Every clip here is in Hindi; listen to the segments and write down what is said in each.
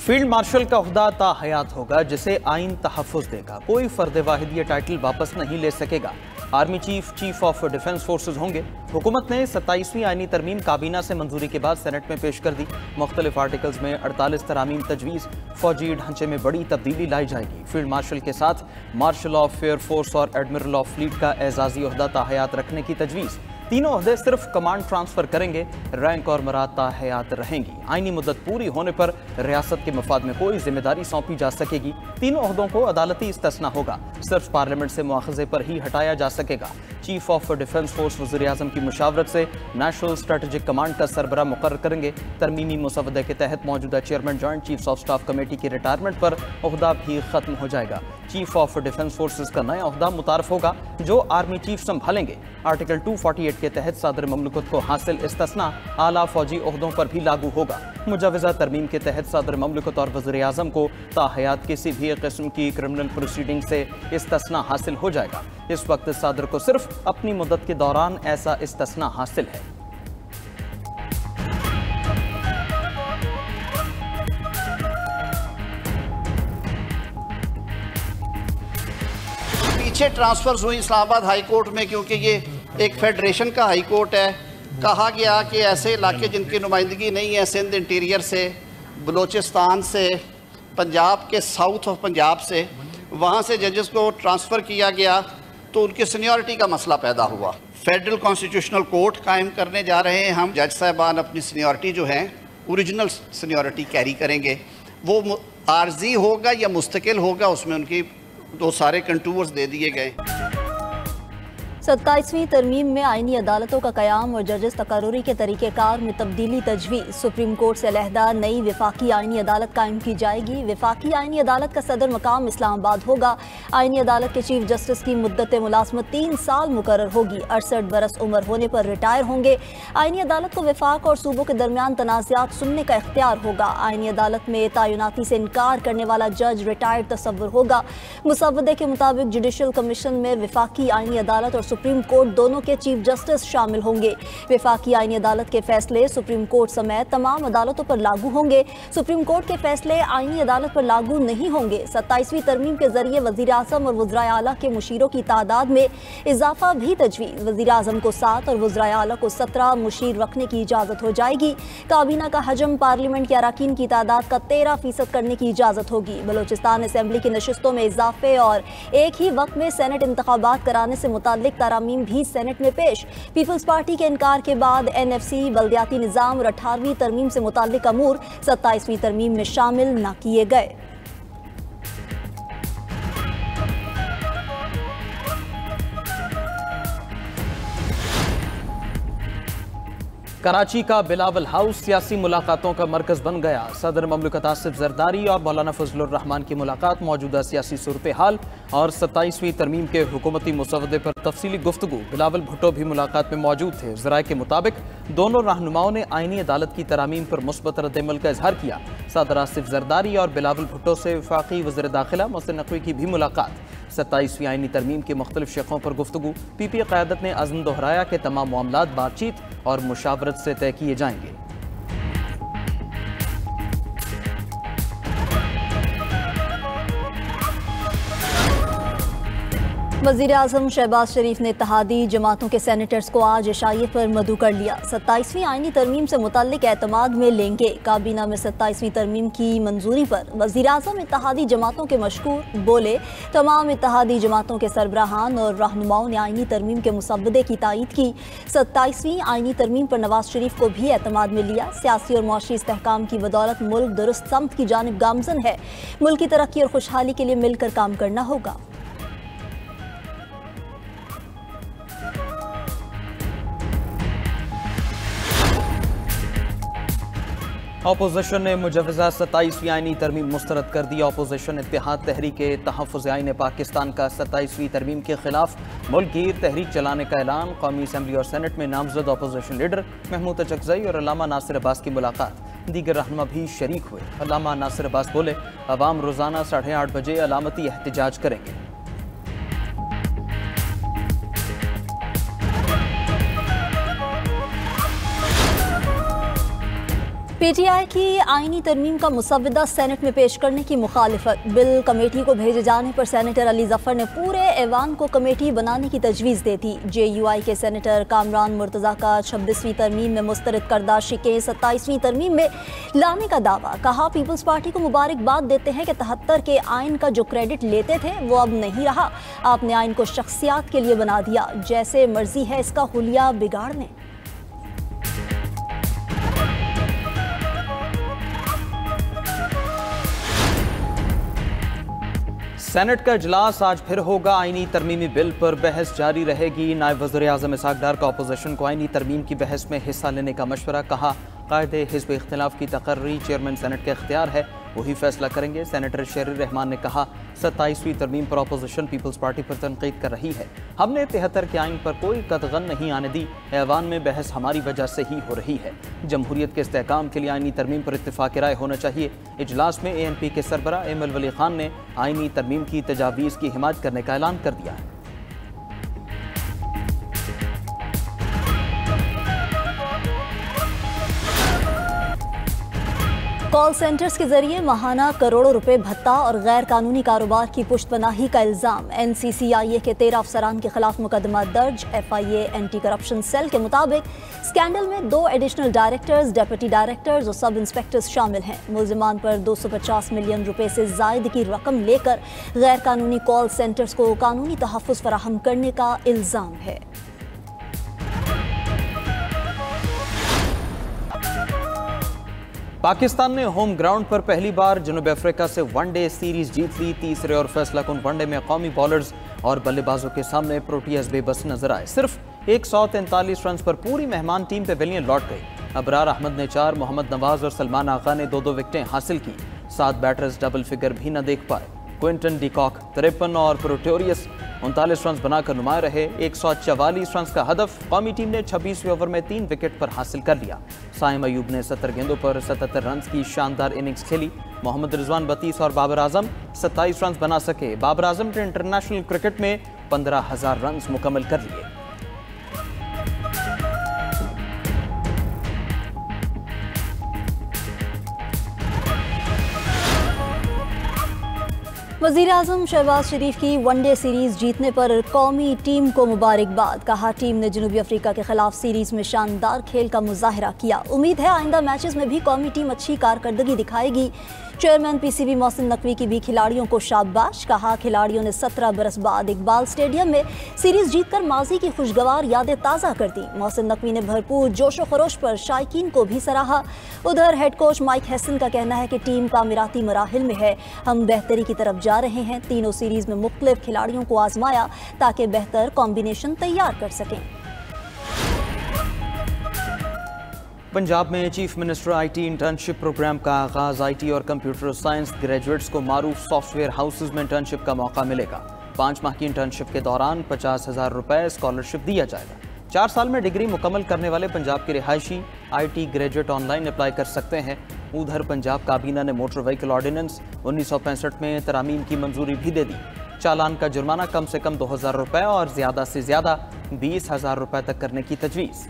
फील्ड मार्शल का ओहदा ता हयात होगा जिसे आइन तहफ़्फ़ुज़ देगा। कोई फर्द वाहिद ये टाइटल वापस नहीं ले सकेगा। Army chief chief of defence forces होंगे। हुकूमत ने 27वीं आइनी तरमीम काबीना से मंजूरी के बाद सेनेट में पेश कर दी। मुख्तलिफ आर्टिकल्स में 48 तरामीम तजवीज़। फौजी ढांचे में बड़ी तब्दीली लाई जाएगी। फील्ड मार्शल के साथ मार्शल ऑफ एयर फोर्स और एडमिरल ऑफ फ्लीट का एजाजी ओहदा ता हयात रखने की तजवीज़। तीनों ओहदे सिर्फ कमांड ट्रांसफर करेंगे, रैंक और मराद ता हयात रहेंगी। आईनी मुद्दत पूरी होने पर रियासत के मफाद में कोई जिम्मेदारी सौंपी जा सकेगी। तीनों ओहदों को अदालती इस्तिस्ना होगा, सिर्फ पार्लियामेंट से मुआखजे पर ही हटाया जा सकेगा। चीफ ऑफ डिफेंस फोर्स वज़ीर-ए-आज़म की मुशावरत से नेशनल स्ट्रेटेजिक कमांड का सरबरा मुकर्रर करेंगे। तरमीमी मुसवदे के तहत मौजूदा chairman joint chiefs of staff committee की रिटायरमेंट पर ओहदा भी खत्म हो जाएगा। चीफ ऑफ डिफेंस फोर्सेज का नया ओहदा मुतारफ होगा जो आर्मी चीफ संभालेंगे। आर्टिकल 248 के तहत सदर ममलकत को हासिल इस्तिस्ना आला फौजी ओहदों पर भी लागू होगा। मुजवज़ा तरमीम के तहत सदर ममलकत और वज़ीर-ए-आज़म को ताहयात किसी भी किस्म की क्रिमिनल प्रोसीडिंग से इस्तिस्ना हासिल हो जाएगा। इस वक्त सदर को सिर्फ अपनी मुद्दत के दौरान ऐसा इस्तिस्ना हासिल है। पीछे ट्रांसफर्स हुई इस्लामाबाद हाई कोर्ट में, क्योंकि ये एक फेडरेशन का हाई कोर्ट है। कहा गया कि ऐसे इलाके जिनकी नुमाइंदगी नहीं है, सिंध इंटीरियर से, बलूचिस्तान से, पंजाब के साउथ ऑफ पंजाब से, वहाँ से जजेस को ट्रांसफ़र किया गया तो उनकी सीनियरिटी का मसला पैदा हुआ। फेडरल कॉन्स्टिट्यूशनल कोर्ट कायम करने जा रहे हैं हम। जज साहबान अपनी सीनियरिटी जो है ओरिजिनल सीनियरिटी कैरी करेंगे। वो आर्जी होगा या मुस्तकिल होगा, उसमें उनकी दो सारे कंटूर्स दे दिए गए। 27वीं तरमीम में आईनी अदालतों का क़याम और जजेस तकर्रुरी के तरीक़ेकार में तब्दीली तजवीज़। सुप्रीम कोर्ट से अलहदा नई वफाकी आईनी अदालत कायम की जाएगी। वफाकी आईनी अदालत का सदर मकाम इस्लामाबाद होगा। आईनी अदालत के चीफ जस्टिस की मुद्दत मुलाजमत 3 साल मुकर्रर होगी। 68 बरस उम्र होने पर रिटायर होंगे। आईनी अदालत को वफाक और सूबों के दरमियान तनाज़ात सुनने का इख्तियार होगा। आईनी अदालत में तयनाती से इनकार करने वाला जज रिटायर्ड तस्वुर होगा। मुसवदे के मुताबिक जुडिशल कमीशन में वफाकी आईनी अदालत और सुप्रीम कोर्ट दोनों के चीफ जस्टिस शामिल होंगे। वफाकी आईनी अदालत के फैसले सुप्रीम कोर्ट समेत तमाम अदालतों पर लागू होंगे। सुप्रीम कोर्ट के फैसले आईनी अदालत पर लागू नहीं होंगे। 27वीं तरमीम के जरिए वज़ीर-ए-आज़म और वज़राए आला के मुशीरों की तादाद में इजाफा भी तजवीज़। वज़ीर-ए-आज़म को 7 और वज़राए आला को 17 मुशीर रखने की इजाज़त हो जाएगी। काबीना का हजम पार्लियामेंट के अराकीन की तादाद का 13% करने की इजाज़त होगी। बलूचिस्तान असम्बली की नशिस्तों में इजाफे और एक ही वक्त में सेनेट इंतखाबात कराने से मुताल्लिक तरामीम भी सेनेट में पेश। पीपल्स पार्टी के इनकार के बाद NFC, बल्दियाती निज़ाम और 18वीं तरमीम से मुताल्लिक अमूर 27वीं तरमीम में शामिल न किए गए। कराची का बिलावल हाउस सियासी मुलाकातों का मरकज बन गया। सदर ममलकत आसिफ जरदारी और मौलाना फजलुर रहमान की मुलाकात मौजूदा सियासी सूरत हाल और 27वीं तरमीम के हुकूमती मुसवदे पर तफसीली गुफ्तगू। बिलावल भुट्टो भी मुलाकात में मौजूद थे। ज़राए के मुताबिक दोनों रहनुमाओं ने आईनी अदालत की तरामीम पर मुस्बत रद्द-ए-अमल का इजहार किया। सदर आसिफ जरदारी और बिलावल भुट्टो से वफाकी वज़ीर दाखिला मोहसिन नकवी की भी मुलाकात। 27वीं आईनी तरमीम के मुख्तलिफ शक़ों पर गुफ्तगू। PPA क़यादत ने अज़्म दोहराया कि तमाम मामलात बातचीत और मुशावरत से तय किए जाएंगे। वज़ीर-ए-आज़म शहबाज शरीफ ने इत्तेहादी जमातों के सेनेटर्स को आज इशाइये पर मदऊ कर लिया। 27वीं आईनी तरमीम से मुताल्लिक एतमाद में लेंगे। काबीना में 27वीं तरमीम की मंजूरी पर वज़ीर-ए-आज़म इत्तेहादी जमातों के मशकूर बोले। तमाम इत्तेहादी जमातों के सरबराहान और रहनुमाओं ने आईनी तरमीम के मुसवदे की तायीद की। 27वीं आईनी तरमीम पर नवाज शरीफ को भी एतमाद में लिया। सियासी और मुआशी इस्तेहकाम की बदौलत मुल्क दुरुस्त समत की जानिब गामजन है। मुल्क की तरक्की और खुशहाली के लिए मिलकर काम करना होगा। अपोजिशन ने मुजवज़ा 27वीं आईनी तरमीम मुस्तरद कर दी। अपोजिशन इत्तेहाद तहरीक तहफ़्फ़ुज़ आईन पाकिस्तान का 27वीं तरमीम के खिलाफ मुल्कगीर तहरीक चलाने का ऐलान। कौमी असम्बली और सेनेट में नामजद अपोजिशन लीडर महमूद अचकज़ई और अल्लामा नासिर अब्बास की मुलाकात। दीगर रहनुमा भी शरीक हुए। अल्लामा नासिर अब्बास बोले, अवाम रोज़ाना 8:30 बजे अलामती एहतजाज करेंगे। पीटीआई की आईनी तरमीम का मुसव्वदा सेनेट में पेश करने की मुखालिफत। बिल कमेटी को भेजे जाने पर सेनेटर अली जफर ने पूरे ऐवान को कमेटी बनाने की तजवीज़ दे दी। जेयूआई के सेनेटर कामरान मुर्तज़ा का 26वीं तरमीम में मुस्तरद करदा शिकें 27वीं तरमीम में लाने का दावा। कहा, पीपल्स पार्टी को मुबारकबाद देते हैं कि 73 के आइन का जो क्रेडिट लेते थे वो अब नहीं रहा। आपने आइन को शख्सियात के लिए बना दिया, जैसे मर्जी है इसका हुलिया बिगाड़ लें। सेनेट का इजलास आज फिर होगा। आईनी तरमीमी बिल पर बहस जारी रहेगी। नायब वज़ीर-ए-आज़म इसहाक डार का अपोजिशन को आईनी तरमीम की बहस में हिस्सा लेने का मशवरा। कहा, कायदे हिज़्ब इख्तिलाफ की तकर्री चेयरमैन सेनेट का इख्तियार है, वही फैसला करेंगे। सेनेटर शेर रहमान ने कहा, 27वीं तरमीम पर अपोजिशन पीपल्स पार्टी पर तनकीद कर रही है। हमने 73 के आइन पर कोई कतगन नहीं आने दी। ऐवान में बहस हमारी वजह से ही हो रही है। जमहूरियत के इस्तेहकाम के लिए आईनी तरमीम पर इत्तिफाक राय होना चाहिए। इजलास में ANP के सरबरा एमल वली खान ने आईनी तरमीम की तजावीज़ की हिमायत करने का ऐलान कर दिया है। कॉल सेंटर्स के जरिए माहाना करोड़ों रुपए भत्ता और गैर कानूनी कारोबार की पुश्तपनाही का इल्जाम। NCCIA के 13 अफसरान के खिलाफ मुकदमा दर्ज। FIA एंटी करप्शन सेल के मुताबिक स्कैंडल में 2 एडिशनल डायरेक्टर्स, डिप्टी डायरेक्टर्स और सब इंस्पेक्टर्स शामिल हैं। मुल्जिमान पर 250 मिलियन रुपए से जायद की रकम लेकर गैर कानूनी कॉल सेंटर्स को कानूनी तहफ़्फ़ुज़ फराहम करने का इल्जाम है। पाकिस्तान ने होम ग्राउंड पर पहली बार जनूबी अफ्रीका से वनडे सीरीज जीत ली। तीसरे और फैसला कुन वनडे में कौमी बॉलर्स और बल्लेबाजों के सामने प्रोटियाज बेबस नजर आए। सिर्फ 143 रन पर पूरी मेहमान टीम पेविलियन लौट गई। अबरार अहमद ने 4, मोहम्मद नवाज और सलमान आगा ने 2-2 विकेटें हासिल की। 7 बैटर्स डबल फिगर भी न देख पाए। क्विंटन डिकॉक 53 और प्रोटोरियस 39 रन बनाकर नुमाया रहे। 144 रन का हदफ कौमी टीम ने 26वें ओवर में 3 विकेट पर हासिल कर लिया। साइम अयूब ने 70 गेंदों पर 77 रन की शानदार इनिंग्स खेली। मोहम्मद रिजवान 32 और बाबर आजम 27 रन बना सके। बाबर आजम ने इंटरनेशनल क्रिकेट में 15,000 रन मुकम्मल कर लिए। वज़ीर-ए-आज़म शहबाज शरीफ की वनडे सीरीज जीतने पर कौमी टीम को मुबारकबाद। कहा, टीम ने जनूबी अफ्रीका के खिलाफ सीरीज में शानदार खेल का मुजाहरा किया। उम्मीद है आइंदा मैचेस में भी कौमी टीम अच्छी कारकर्दगी दिखाएगी। चेयरमैन PCB मोहसिन नकवी की भी खिलाड़ियों को शाबाश। कहा, खिलाड़ियों ने 17 बरस बाद इकबाल स्टेडियम में सीरीज जीतकर माजी की खुशगवार यादें ताज़ा कर दी। मोहसिन नकवी ने भरपूर जोशो खरोश पर शायकीन को भी सराहा। उधर हेड कोच माइक हैसन का कहना है कि टीम तामीराती मराहिल में है, हम बेहतरी की तरफ जा रहे हैं। तीनों सीरीज में मुख्तलिफ खिलाड़ियों को आजमाया ताकि बेहतर कॉम्बिनेशन तैयार कर सकें। पंजाब में chief minister IT internship program का आगाज। IT और कंप्यूटर साइंस ग्रेजुएट्स को मारूफ सॉफ्टवेयर हाउसेज में इंटर्नशिप का मौका मिलेगा। 5 माह की इंटर्नशिप के दौरान 50,000 रुपए स्कॉलरशिप दिया जाएगा। 4 साल में डिग्री मुकम्मल करने वाले पंजाब के रिहायशी IT ग्रेजुएट ऑनलाइन अप्लाई कर सकते हैं। उधर पंजाब काबीना ने मोटर व्हीकल ऑर्डिनेंस 1965 में तरामीम की मंजूरी भी दे दी। चालान का जुर्माना कम से कम 2,000 रुपए और ज्यादा से ज्यादा 20,000 रुपए तक करने की तजवीज़।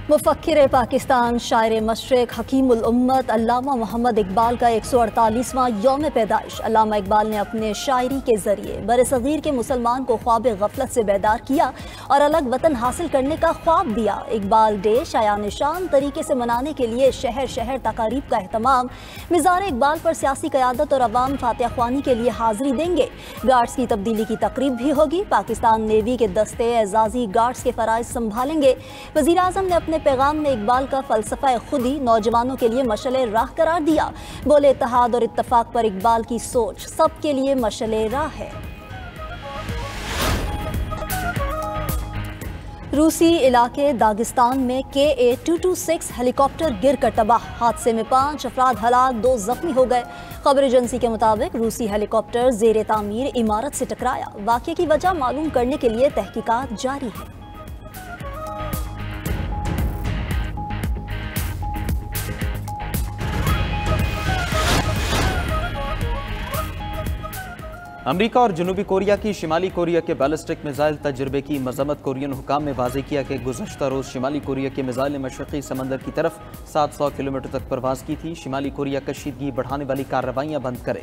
मुफक्किर पाकिस्तान, शायर मशरिक, हकीमुल उम्मत अल्लामा मोहम्मद इकबाल का 148वां यौम पैदाइश। अल्लामा इकबाल ने अपने शायरी के जरिए बरसगीर के मुसलमान को ख्वाब गफलत से बेदार किया और अलग वतन हासिल करने का ख्वाब दिया। इकबाल डे शायान शान तरीके से मनाने के लिए शहर शहर तकारीब का अहतमाम। मिज़ार इकबाल पर सियासी क़यादत और अवाम फातिहा ख्वानी के लिए हाजिरी देंगे। गार्ड्स की तब्दीली की तकरीब भी होगी। पाकिस्तान नेवी के दस्ते एजाजी गार्ड्स के फ़राइज़ संभालेंगे। वज़ीर-ए-आज़म ने अपने पैगाम में इकबाल का फ़लसफ़ा खुदी नौजवानों के लिए मशअले राह करार दिया। बोले, इत्तेहाद और इत्तफाक पर इकबाल की सोच सबके लिए मशअले राह है। रूसी इलाके दागिस्तान में KA-226 हेलीकॉप्टर गिर कर तबाह। हादसे में 5 अफराद हलाक, 2 जख्मी हो गए। खबर एजेंसी के मुताबिक रूसी हेलीकॉप्टर ज़ेरे तामीर इमारत से टकराया। वाक़े की वजह मालूम करने के लिए तहकीकात जारी है। अमेरिका और जनूबी कोरिया की शिमाली कोरिया के बैलिस्टिक मिसाइल तजर्बे की मजम्मत। कोरियन हुकाम ने वाज़ेह किया कि गुज़श्ता रोज़ शिमाली कोरिया के मिसाइल ने मशरक़ी समंदर की तरफ 700 किलोमीटर तक परवाज़ की थी। शिमाली कोरिया कशीदगी बढ़ाने वाली कार्रवाइयाँ बंद करे।